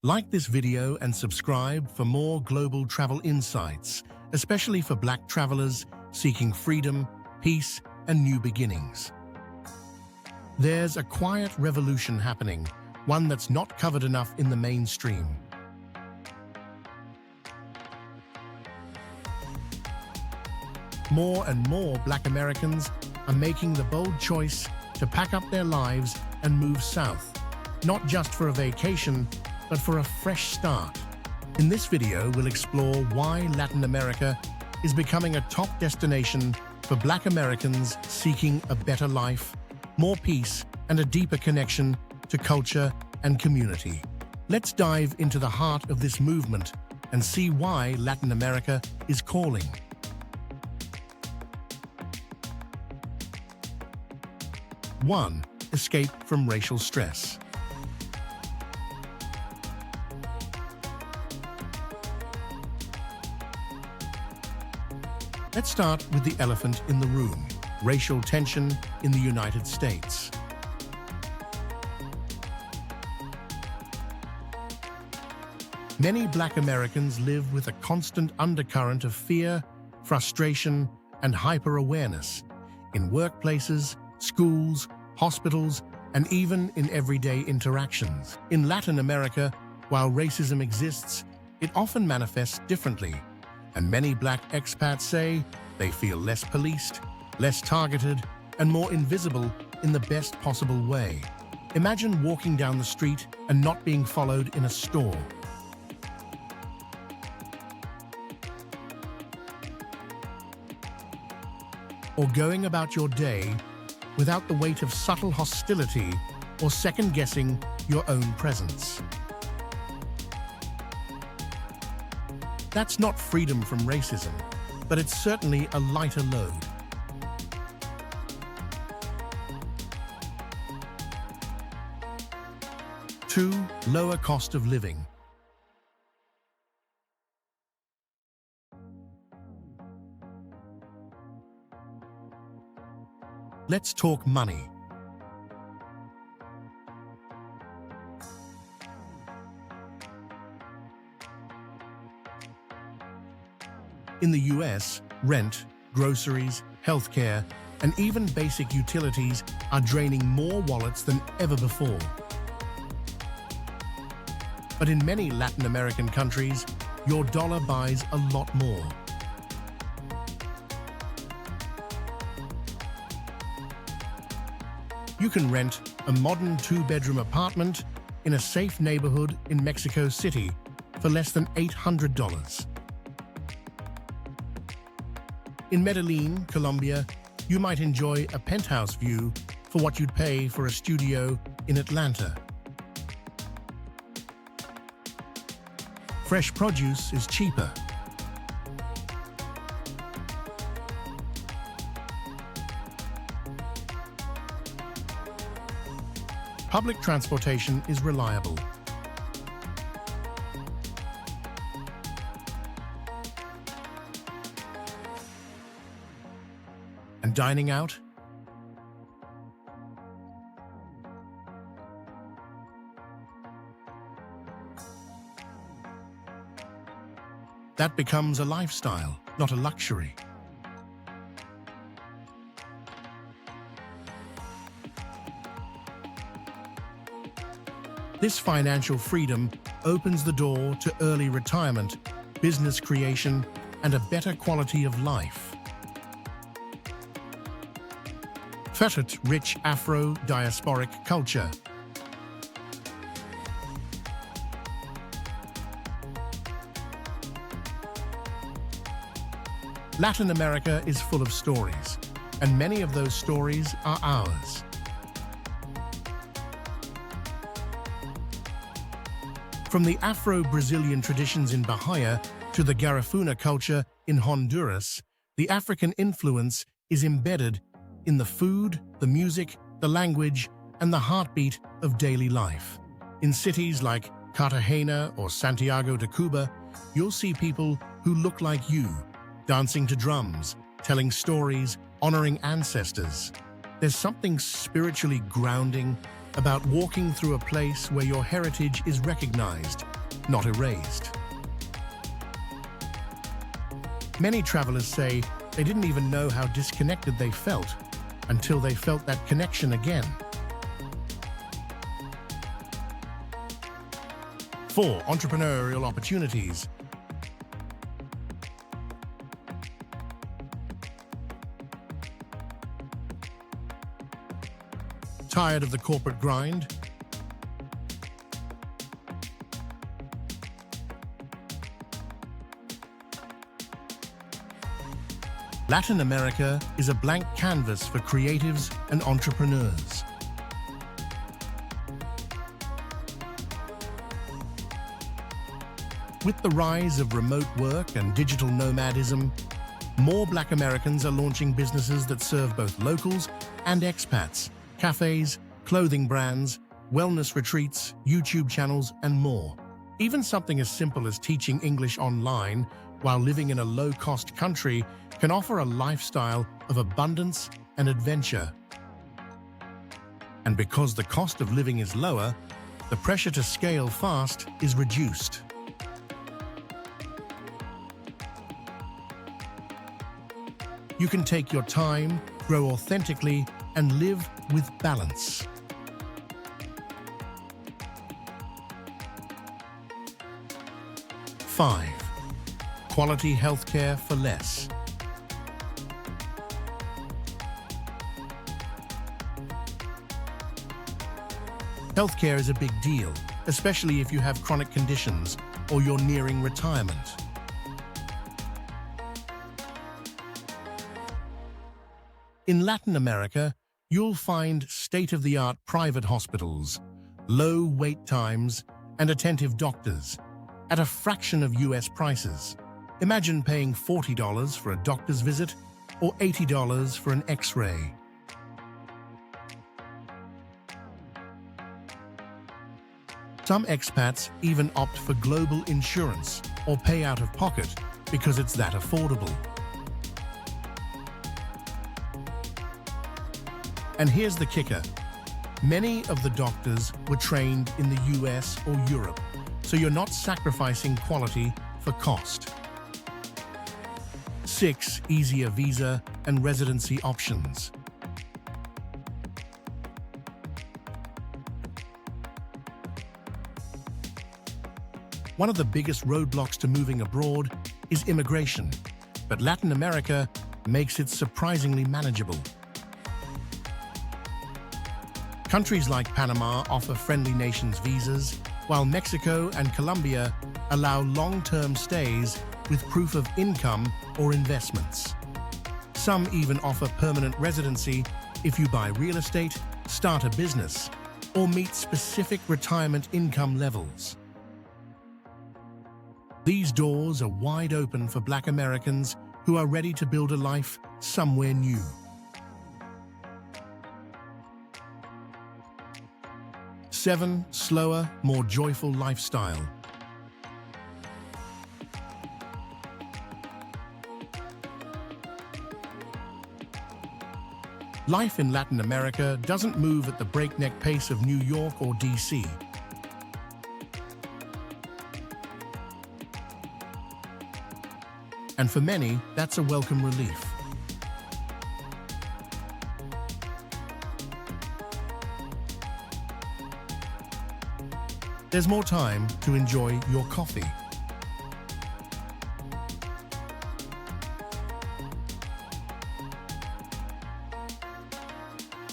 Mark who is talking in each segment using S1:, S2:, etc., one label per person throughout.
S1: Like this video and subscribe for more global travel insights, especially for Black travelers seeking freedom, peace, and new beginnings. There's a quiet revolution happening, one that's not covered enough in the mainstream. More and more Black Americans are making the bold choice to pack up their lives and move south, not just for a vacation, but for a fresh start. In this video, we'll explore why Latin America is becoming a top destination for Black Americans seeking a better life, more peace, and a deeper connection to culture and community. Let's dive into the heart of this movement and see why Latin America is calling. 1. Escape from racial stress. Let's start with the elephant in the room, racial tension in the United States. Many Black Americans live with a constant undercurrent of fear, frustration, and hyper-awareness in workplaces, schools, hospitals, and even in everyday interactions. In Latin America, while racism exists, it often manifests differently, and many Black expats say they feel less policed, less targeted, and more invisible in the best possible way. Imagine walking down the street and not being followed in a store. Or going about your day without the weight of subtle hostility or second-guessing your own presence. That's not freedom from racism, but it's certainly a lighter load. Two, lower cost of living. Let's talk money. In the US, rent, groceries, healthcare, and even basic utilities are draining more wallets than ever before. But in many Latin American countries, your dollar buys a lot more. You can rent a modern 2-bedroom apartment in a safe neighborhood in Mexico City for less than $800. In Medellin, Colombia, you might enjoy a penthouse view for what you'd pay for a studio in Atlanta. Fresh produce is cheaper. Public transportation is reliable. And dining out? That becomes a lifestyle, not a luxury. This financial freedom opens the door to early retirement, business creation, and a better quality of life. Fettered rich Afro-Diasporic culture. Latin America is full of stories, and many of those stories are ours. From the Afro-Brazilian traditions in Bahia to the Garifuna culture in Honduras, the African influence is embedded in the food, the music, the language, and the heartbeat of daily life. In cities like Cartagena or Santiago de Cuba, you'll see people who look like you, dancing to drums, telling stories, honoring ancestors. There's something spiritually grounding about walking through a place where your heritage is recognized not erased. Many travelers say they didn't even know how disconnected they felt until they felt that connection again. 4. Entrepreneurial opportunities. Tired of the corporate grind? Latin America is a blank canvas for creatives and entrepreneurs. With the rise of remote work and digital nomadism, more Black Americans are launching businesses that serve both locals and expats, cafes, clothing brands, wellness retreats, YouTube channels, and more. Even something as simple as teaching English online while living in a low-cost country can offer a lifestyle of abundance and adventure. And because the cost of living is lower, the pressure to scale fast is reduced. You can take your time, grow authentically, and live with balance. Five. Quality healthcare for less. Healthcare is a big deal, especially if you have chronic conditions or you're nearing retirement. In Latin America, you'll find state-of-the-art private hospitals, low wait times, and attentive doctors at a fraction of US prices. Imagine paying $40 for a doctor's visit or $80 for an X-ray. Some expats even opt for global insurance or pay out of pocket because it's that affordable. And here's the kicker. Many of the doctors were trained in the US or Europe, so you're not sacrificing quality for cost. 6. Easier visa and residency options. One of the biggest roadblocks to moving abroad is immigration, but Latin America makes it surprisingly manageable. Countries like Panama offer friendly nations visas, while Mexico and Colombia allow long-term stays with proof of income or investments. Some even offer permanent residency if you buy real estate, start a business, or meet specific retirement income levels. These doors are wide open for Black Americans who are ready to build a life somewhere new. 7. Slower, more joyful lifestyle. Life in Latin America doesn't move at the breakneck pace of New York or DC. And for many, that's a welcome relief. There's more time to enjoy your coffee.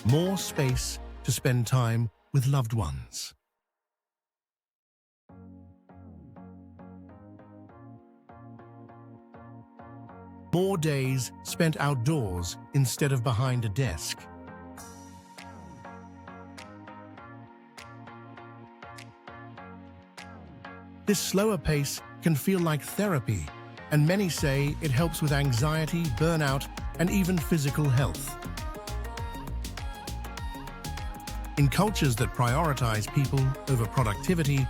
S1: More space to spend time with loved ones. More days spent outdoors instead of behind a desk. This slower pace can feel like therapy, and many say it helps with anxiety, burnout, and even physical health. In cultures that prioritize people over productivity,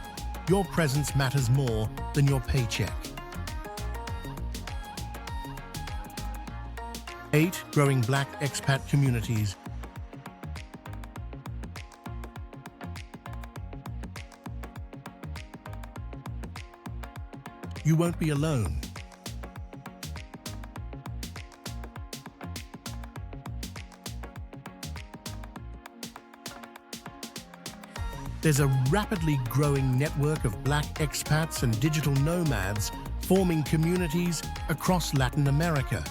S1: your presence matters more than your paycheck. 8. Growing Black expat communities. You won't be alone. There's a rapidly growing network of Black expats and digital nomads forming communities across Latin America.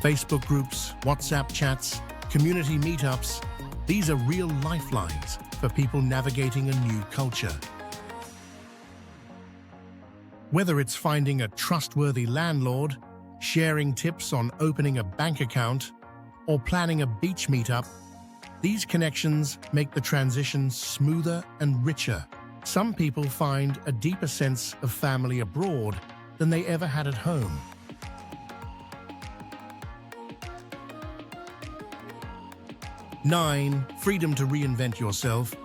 S1: Facebook groups, WhatsApp chats, community meetups, these are real lifelines for people navigating a new culture. Whether it's finding a trustworthy landlord, sharing tips on opening a bank account, or planning a beach meetup, these connections make the transition smoother and richer. Some people find a deeper sense of family abroad than they ever had at home. Nine, freedom to reinvent yourself.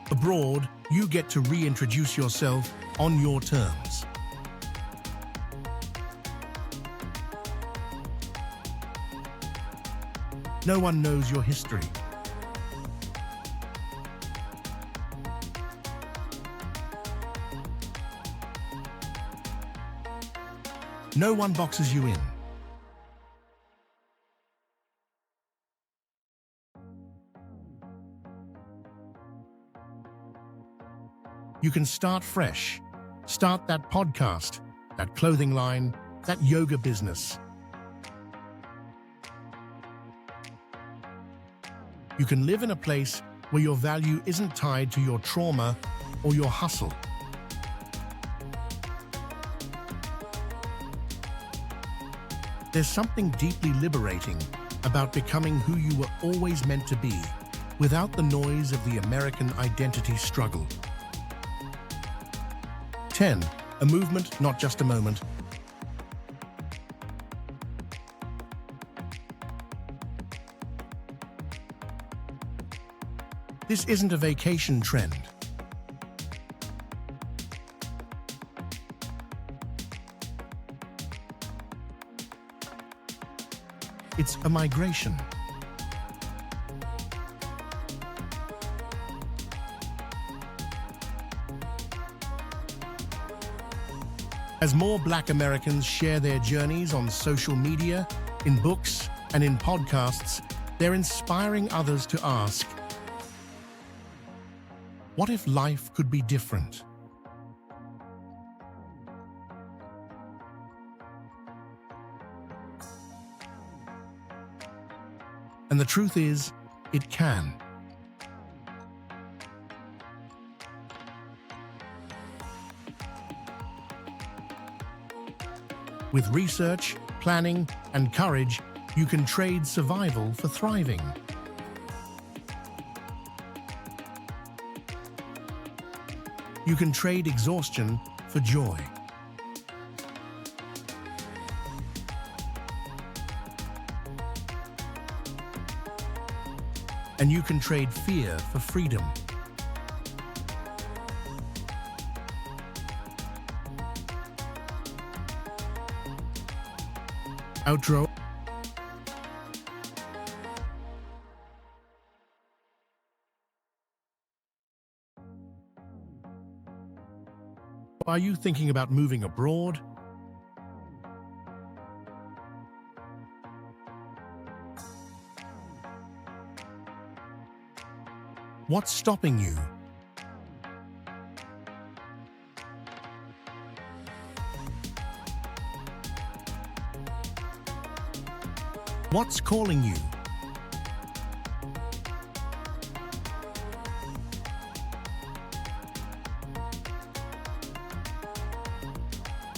S1: Abroad, you get to reintroduce yourself on your terms. No one knows your history. No one boxes you in. You can start fresh. Start that podcast, that clothing line, that yoga business. You can live in a place where your value isn't tied to your trauma or your hustle. There's something deeply liberating about becoming who you were always meant to be, without the noise of the American identity struggle. 10. A movement, not just a moment. This isn't a vacation trend. It's a migration. As more Black Americans share their journeys on social media, in books, and in podcasts, they're inspiring others to ask, what if life could be different? And the truth is, it can. With research, planning, and courage, you can trade survival for thriving. You can trade exhaustion for joy. And you can trade fear for freedom. Outro. Are you thinking about moving abroad? What's stopping you? What's calling you?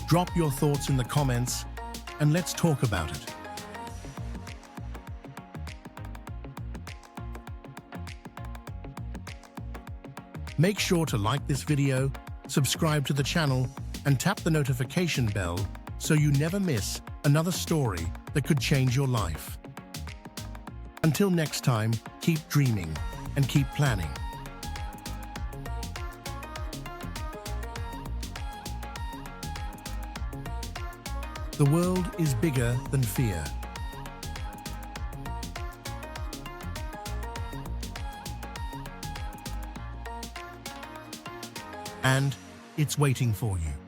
S1: Drop your thoughts in the comments and let's talk about it. Make sure to like this video, subscribe to the channel, and tap the notification bell so you never miss another story that could change your life. Until next time, keep dreaming and keep planning. The world is bigger than fear. and it's waiting for you.